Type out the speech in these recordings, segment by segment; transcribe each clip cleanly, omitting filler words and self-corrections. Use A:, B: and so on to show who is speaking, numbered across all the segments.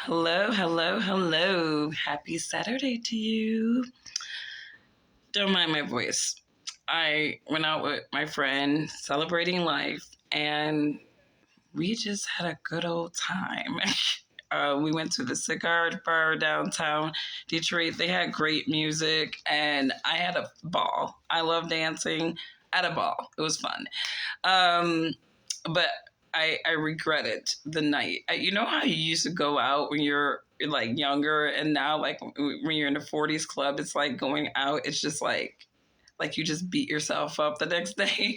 A: Hello, hello, hello. Happy Saturday to you. Don't mind my voice. I went out with my friend celebrating life and we just had a good old time. We went to the cigar bar downtown Detroit. They had great music and I had a ball. I love dancing. I had a ball. It was fun. But I regretted the night. You know how you used to go out when you're like younger, and now like when you're in the 40s club, it's like going out. It's just like you just beat yourself up the next day.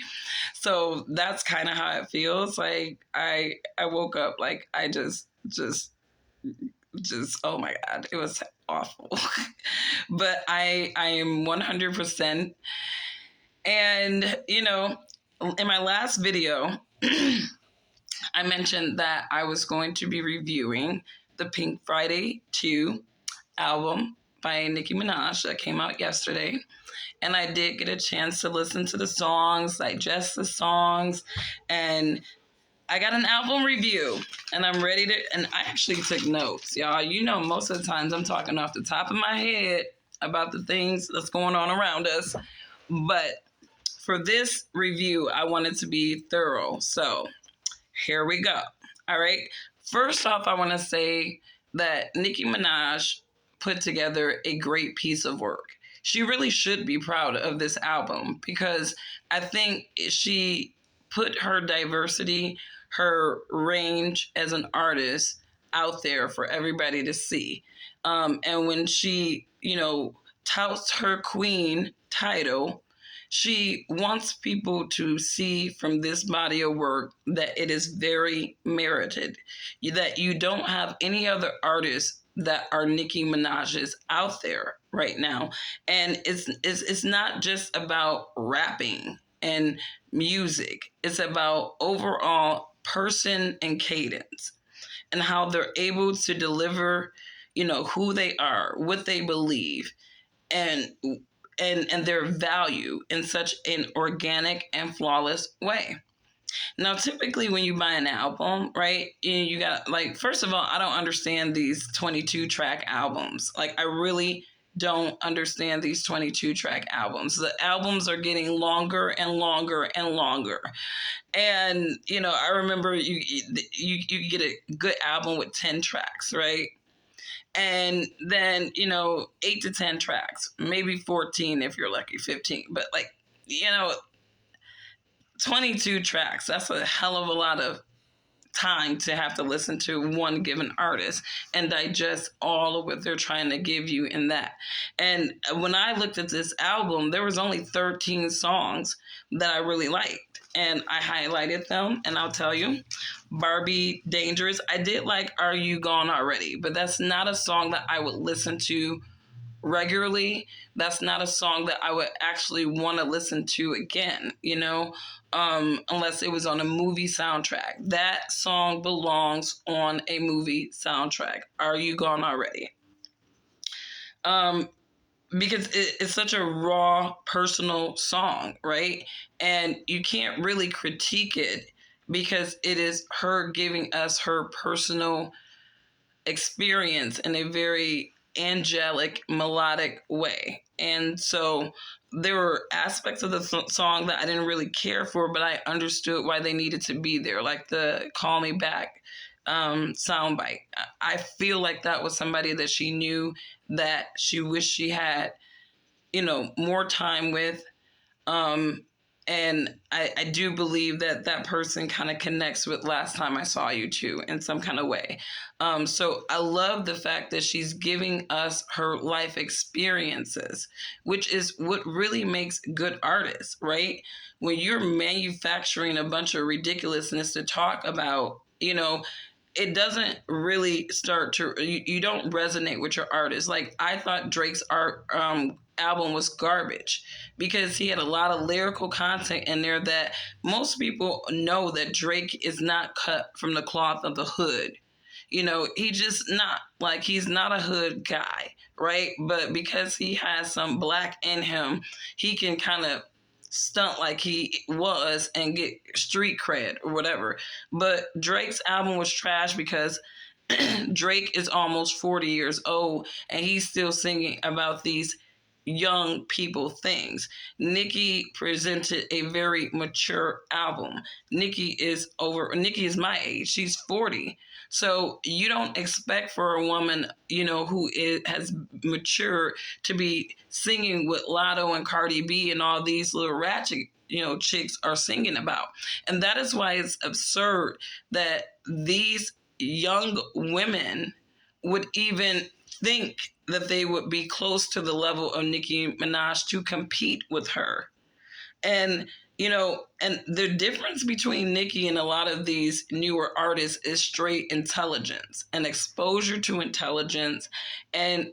A: So that's kind of how it feels. Like I woke up like I just oh my god, it was awful. But I am 100%. And in my last video. I mentioned that I was going to be reviewing the Pink Friday 2 album by Nicki Minaj that came out yesterday. And I did get a chance to listen to the songs, digest the songs, and I got an album review. And I'm ready to, and I actually took notes, y'all. You know, most of the times I'm talking off the top of my head about the things that's going on around us. But for this review, I wanted to be thorough. So here we go. All right. First off, I want to say that Nicki Minaj put together a great piece of work. She really should be proud of this album because I think she put her diversity, her range as an artist out there for everybody to see. And when she, touts her queen title, she wants people to see from this body of work that it is very merited, that you don't have any other artists that are Nicki Minaj's out there right now. And it's not just about rapping and music. It's about overall person and cadence and how they're able to deliver, who they are, what they believe, and their value in such an organic and flawless way. Now, typically when you buy an album, right, you got like, first of all, I don't understand these 22 track albums. Like, I really don't understand these 22 track albums. The albums are getting longer and longer and longer. And, I remember you get a good album with 10 tracks, right? And then 8 to 10 tracks, maybe 14 if you're lucky, 15, but 22 tracks, that's a hell of a lot of time to have to listen to one given artist and digest all of what they're trying to give you in that. And when I looked at this album, there was only 13 songs that I really liked, and I highlighted them. And I'll tell you, Barbie Dangerous, I did like Are You Gone Already, but that's not a song that I would listen to regularly. That's not a song that I would actually want to listen to again, unless it was on a movie soundtrack. That song belongs on a movie soundtrack. Are You Gone Already? Because it's such a raw, personal song, right? And you can't really critique it because it is her giving us her personal experience in a very angelic, melodic way. And so there were aspects of the song that I didn't really care for, but I understood why they needed to be there, like the Call Me Back soundbite. I feel like that was somebody that she knew that she wished she had, more time with. And I do believe that that person kind of connects with Last Time I Saw You too in some kind of way. So I love the fact that she's giving us her life experiences, which is what really makes good artists, right? When you're manufacturing a bunch of ridiculousness to talk about, it doesn't really start to, you don't resonate with your artist. Like, I thought Drake's album was garbage because he had a lot of lyrical content in there that most people know that Drake is not cut from the cloth of the hood. He just not, like, he's not a hood guy, right? But because he has some black in him, he can kind of stunt like he was and get street cred or whatever. But Drake's album was trash because Drake is almost 40 years old and he's still singing about these young people things. Nicki presented a very mature album. Nicki is my age. She's 40. So you don't expect for a woman, has matured to be singing what Lotto and Cardi B and all these little ratchet, chicks are singing about. And that is why it's absurd that these young women would even think that they would be close to the level of Nicki Minaj to compete with her. And, and the difference between Nicki and a lot of these newer artists is straight intelligence and exposure to intelligence and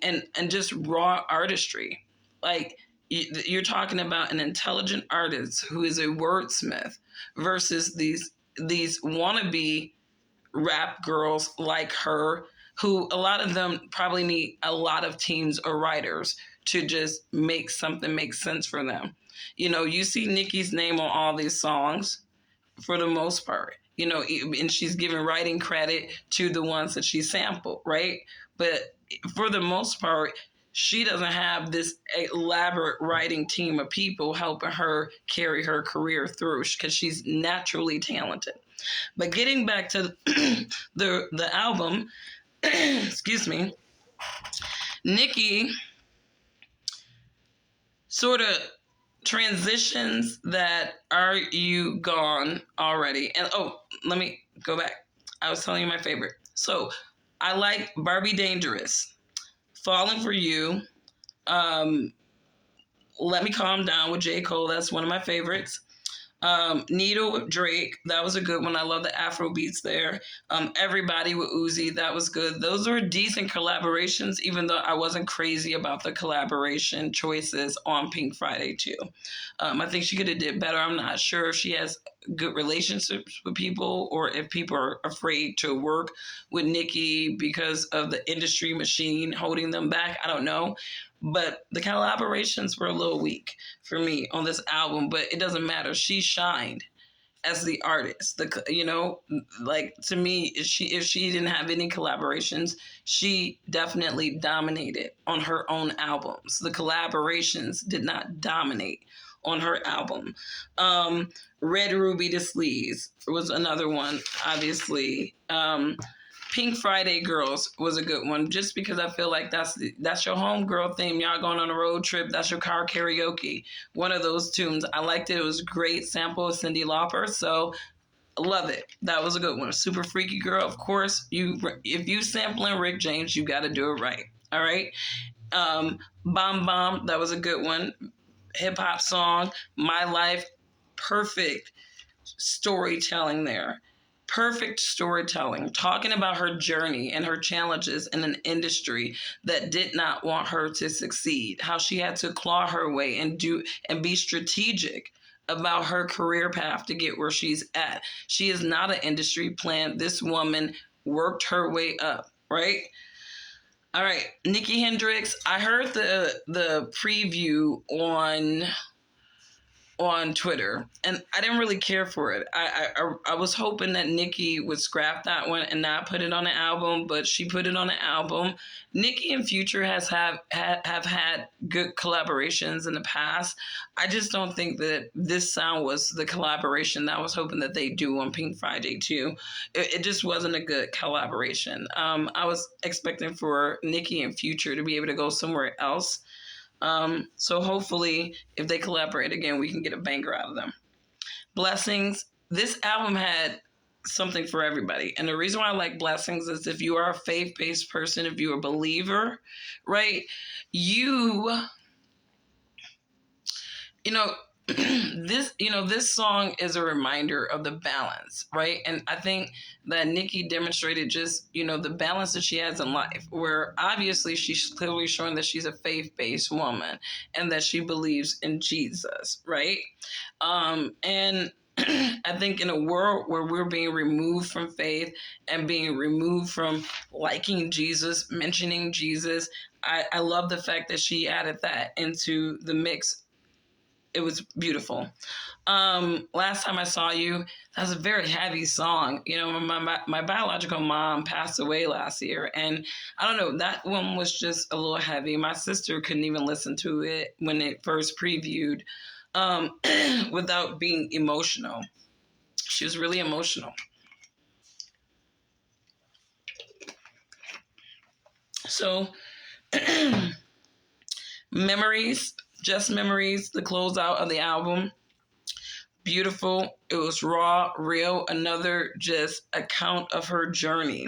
A: just raw artistry. Like, you're talking about an intelligent artist who is a wordsmith versus these wannabe rap girls like her, who a lot of them probably need a lot of teams or writers to just make something make sense for them. You see Nicki's name on all these songs for the most part, and she's giving writing credit to the ones that she sampled, right? But for the most part, she doesn't have this elaborate writing team of people helping her carry her career through because she's naturally talented. But getting back to the album, excuse me, Nicki sort of transitions that "Are You Gone Already?" And let me go back. I was telling you my favorite. So I like Barbie Dangerous, Falling for You, Let Me Calm Down with J. Cole. That's one of my favorites. Needle with Drake, that was a good one. I love the Afro beats there. Everybody with Uzi, that was good. Those were decent collaborations, even though I wasn't crazy about the collaboration choices on Pink Friday too. I think she could have did better. I'm not sure if she has good relationships with people or if people are afraid to work with Nicki because of the industry machine holding them back. I don't know. But the collaborations were a little weak for me on this album, but it doesn't matter. She shined as the artist. To me, if she didn't have any collaborations, she definitely dominated on her own albums. The collaborations did not dominate on her album. Red Ruby to Sleaze was another one, obviously. Pink Friday Girls was a good one, just because I feel like that's your homegirl theme. Y'all going on a road trip. That's your car karaoke. One of those tunes. I liked it. It was a great sample of Cyndi Lauper. So love it. That was a good one. Super Freaky Girl. Of course, if you sampling Rick James, you got to do it right. All right. Bomb Bomb. That was a good one. Hip hop song. My Life. Perfect storytelling there. Perfect storytelling, talking about her journey and her challenges in an industry that did not want her to succeed, how she had to claw her way and be strategic about her career path to get where she's at. She is not an industry plant. This woman worked her way up, right? All right, Nikki Hendrix. I heard the preview on Twitter, and I didn't really care for it. I was hoping that Nicki would scrap that one and not put it on the album, but she put it on the album. Nicki and Future have had good collaborations in the past. I just don't think that this sound was the collaboration that I was hoping that they do on Pink Friday too. It just wasn't a good collaboration. I was expecting for Nicki and Future to be able to go somewhere else. So hopefully, if they collaborate again, we can get a banger out of them. Blessings. This album had something for everybody. And the reason why I like Blessings is if you are a faith-based person, if you're a believer, right, this song is a reminder of the balance, right? And I think that Nicki demonstrated just, the balance that she has in life, where obviously she's clearly showing that she's a faith-based woman and that she believes in Jesus, right? And I think in a world where we're being removed from faith and being removed from liking Jesus, mentioning Jesus, I love the fact that she added that into the mix it was beautiful. Last time I saw you, that was a very heavy song. You know, my biological mom passed away last year, and I don't know, that one was just a little heavy. My sister couldn't even listen to it when it first previewed, without being emotional. She was really emotional. So, Memories, Just Memories, the closeout of the album. Beautiful. It was raw, real, another just account of her journey.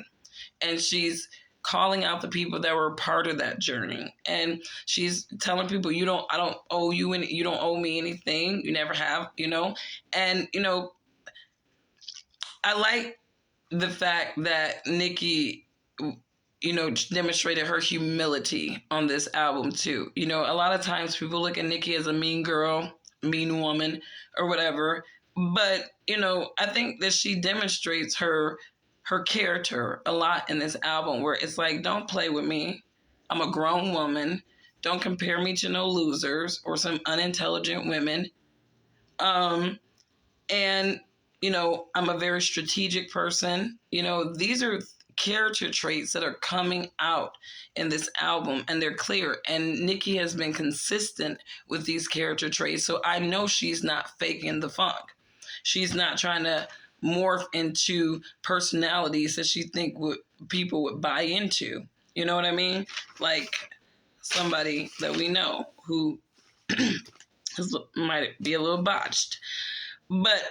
A: And she's calling out the people that were part of that journey. And she's telling people, I don't owe you any, you don't owe me anything. You never have, you know? And, I like the fact that Nicki, demonstrated her humility on this album too. You know, a lot of times people look at Nicki as a mean girl, mean woman, or whatever. But, I think that she demonstrates her character a lot in this album, where it's like, don't play with me. I'm a grown woman. Don't compare me to no losers or some unintelligent women. And I'm a very strategic person. These are character traits that are coming out in this album, and they're clear. And Nicki has been consistent with these character traits, so I know she's not faking the funk. She's not trying to morph into personalities that she think people would buy into. You know what I mean? Like somebody that we know who might be a little botched. But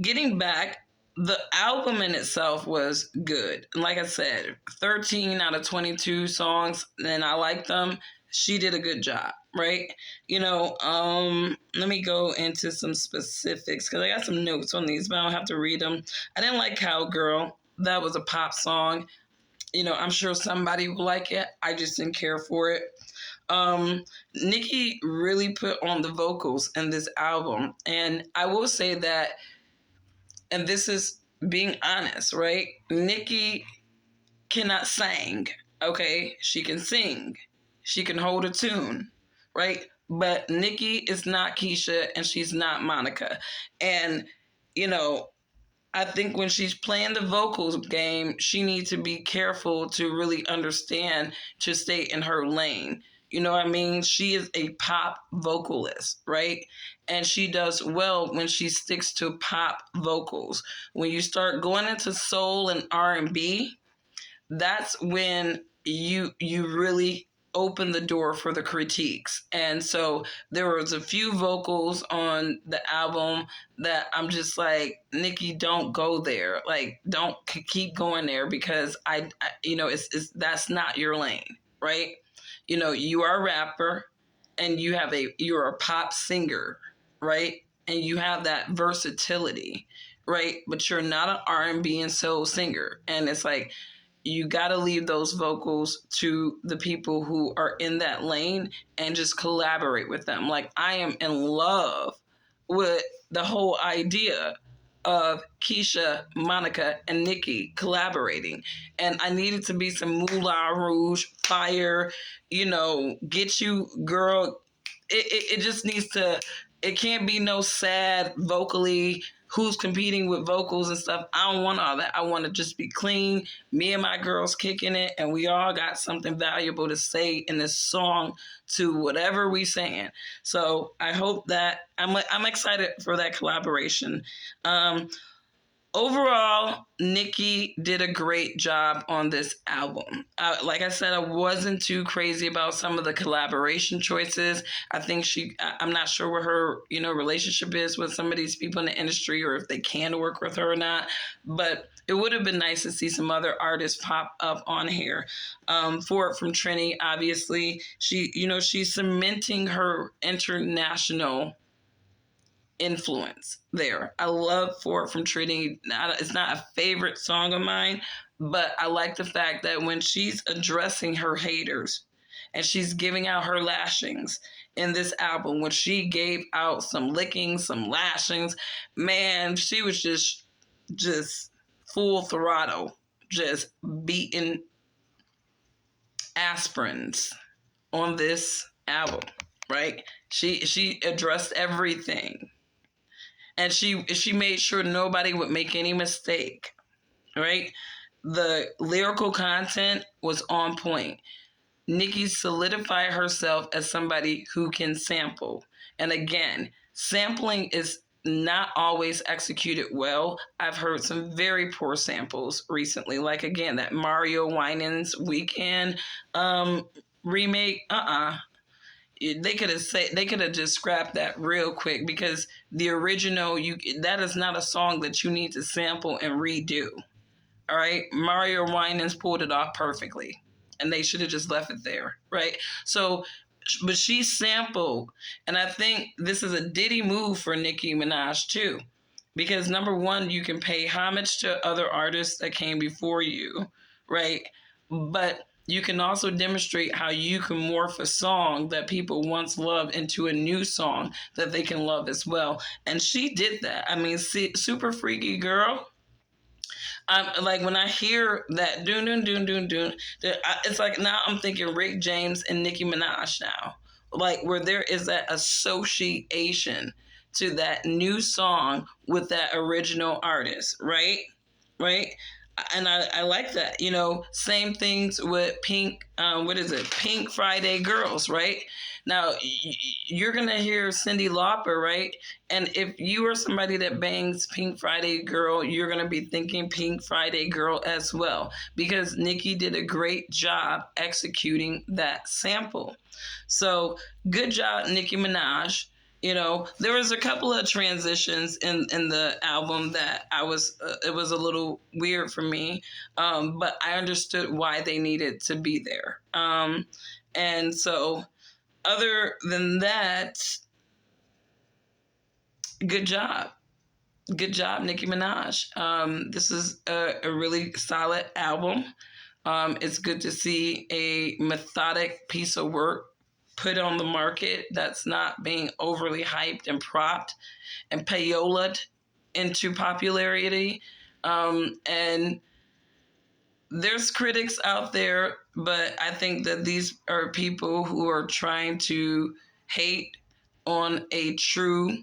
A: getting back, the album in itself was good. Like I said, 13 out of 22 songs, and I like them. She did a good job, right? Let me go into some specifics because I got some notes on these, but I don't have to read them. I didn't like Cowgirl. That was a pop song. I'm sure somebody will like it. I just didn't care for it. Nicki really put on the vocals in this album. And I will say that, and this is being honest, right? Nicki cannot sing, okay? She can sing. She can hold a tune, right? But Nicki is not Keisha and she's not Monica. And, I think when she's playing the vocals game, she needs to be careful to really understand to stay in her lane. You know what I mean? She is a pop vocalist, right? And she does well when she sticks to pop vocals. When you start going into soul and R&B, that's when you really open the door for the critiques. And so there was a few vocals on the album that I'm just like, Nicki, don't go there. Like, don't keep going there because it's that's not your lane, right? You are a rapper and you're a pop singer, right? And you have that versatility, right? But you're not an R&B and soul singer. And it's like, you got to leave those vocals to the people who are in that lane and just collaborate with them. Like, I am in love with the whole idea of Keisha, Monica, and Nicki collaborating. And I needed to be some Moulin Rouge, fire, get you, girl. It just needs to, it can't be no sad vocally, who's competing with vocals and stuff. I don't want all that. I want to just be clean, me and my girls kicking it, and we all got something valuable to say in this song to whatever we saying. So I hope that I'm excited for that collaboration. Overall, Nicki did a great job on this album. Like I said, I wasn't too crazy about some of the collaboration choices. I think I'm not sure what her, relationship is with some of these people in the industry or if they can work with her or not. But it would have been nice to see some other artists pop up on here. For it from Trini, obviously, she's cementing her international influence there. I love For It from Trini. It's not a favorite song of mine, but I like the fact that when she's addressing her haters and she's giving out her lashings in this album, when she gave out some lickings, some lashings, man, she was just full throttle, just beating aspirins on this album. right? She addressed everything, and she made sure nobody would make any mistake, right? The lyrical content was on point. Nicki solidified herself as somebody who can sample. And again, sampling is not always executed well. I've heard some very poor samples recently, like again that Mario Winans Weekend remake. They could have just scrapped that real quick, because the original, that is not a song that you need to sample and redo. All right, Mario Winans pulled it off perfectly, and they should have just left it there, right? So, but she sampled, and I think this is a Diddy move for Nicki Minaj too, because number one, you can pay homage to other artists that came before you, right? But you can also demonstrate how you can morph a song that people once loved into a new song that they can love as well. And she did that. I mean, Super Freaky Girl. I'm like, when I hear that doon doon doon doon doon, it's like now I'm thinking Rick James and Nicki Minaj now, like where there is that association to that new song with that original artist, right? Right? And I like that. Same things with Pink. What is it? Pink Friday Girls, right? Now you're gonna hear Cyndi Lauper, right? And if you are somebody that bangs Pink Friday Girl, you're gonna be thinking Pink Friday Girl as well, because Nicki did a great job executing that sample. So good job, Nicki Minaj. There was a couple of transitions in the album that it was a little weird for me, but I understood why they needed to be there. And so, other than that, good job. Good job, Nicki Minaj. This is a really solid album. It's good to see a methodic piece of work put on the market that's not being overly hyped and propped and payolaed into popularity. And there's critics out there, but I think that these are people who are trying to hate on a true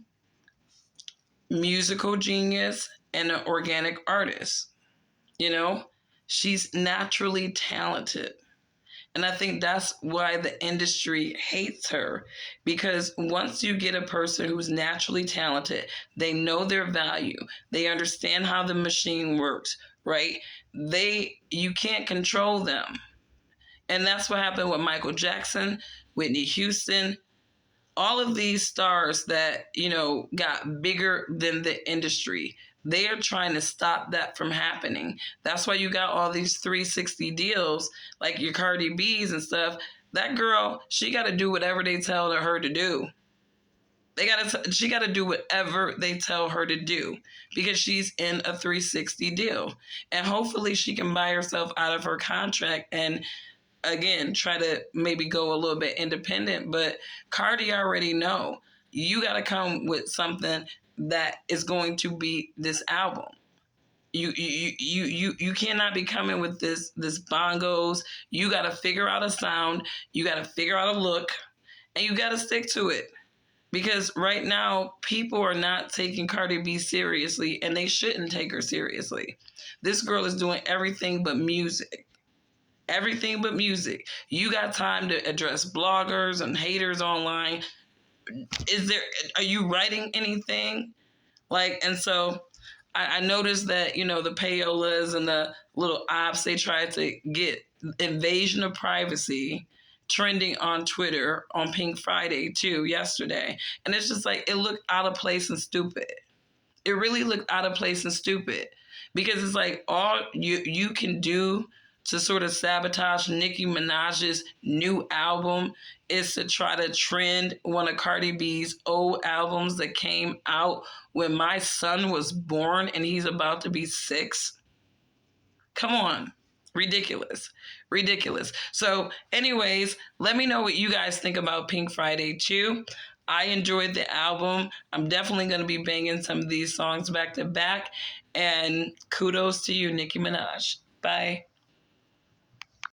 A: musical genius and an organic artist. She's naturally talented. And I think that's why the industry hates her, because once you get a person who's naturally talented, they know their value. They understand how the machine works, right? You can't control them. And that's what happened with Michael Jackson, Whitney Houston, all of these stars that, got bigger than the industry. They are trying to stop that from happening. That's why you got all these 360 deals, like your Cardi B's and stuff. That girl, she got to do whatever they tell her to do. She got to do whatever they tell her to do, because she's in a 360 deal. And hopefully she can buy herself out of her contract and, again, try to maybe go a little bit independent. But Cardi already know, you got to come with something that is going to be this album. You cannot be coming with this bongos. You got to figure out a sound. You got to figure out a look, and you got to stick to it. Because right now, people are not taking Cardi B seriously, and they shouldn't take her seriously. This girl is doing everything but music. Everything but music. You got time to address bloggers and haters online. Are you writing anything? And so I noticed that, the payolas and the little ops, they tried to get invasion of privacy trending on Twitter on Pink Friday too yesterday. And it's just like, it looked out of place and stupid. It really looked out of place and stupid, because it's like all you can do to sort of sabotage Nicki Minaj's new album is to try to trend one of Cardi B's old albums that came out when my son was born and he's about to be 6. Come on. Ridiculous. Ridiculous. So anyways, let me know what you guys think about Pink Friday 2. I enjoyed the album. I'm definitely going to be banging some of these songs back to back. And kudos to you, Nicki Minaj. Bye.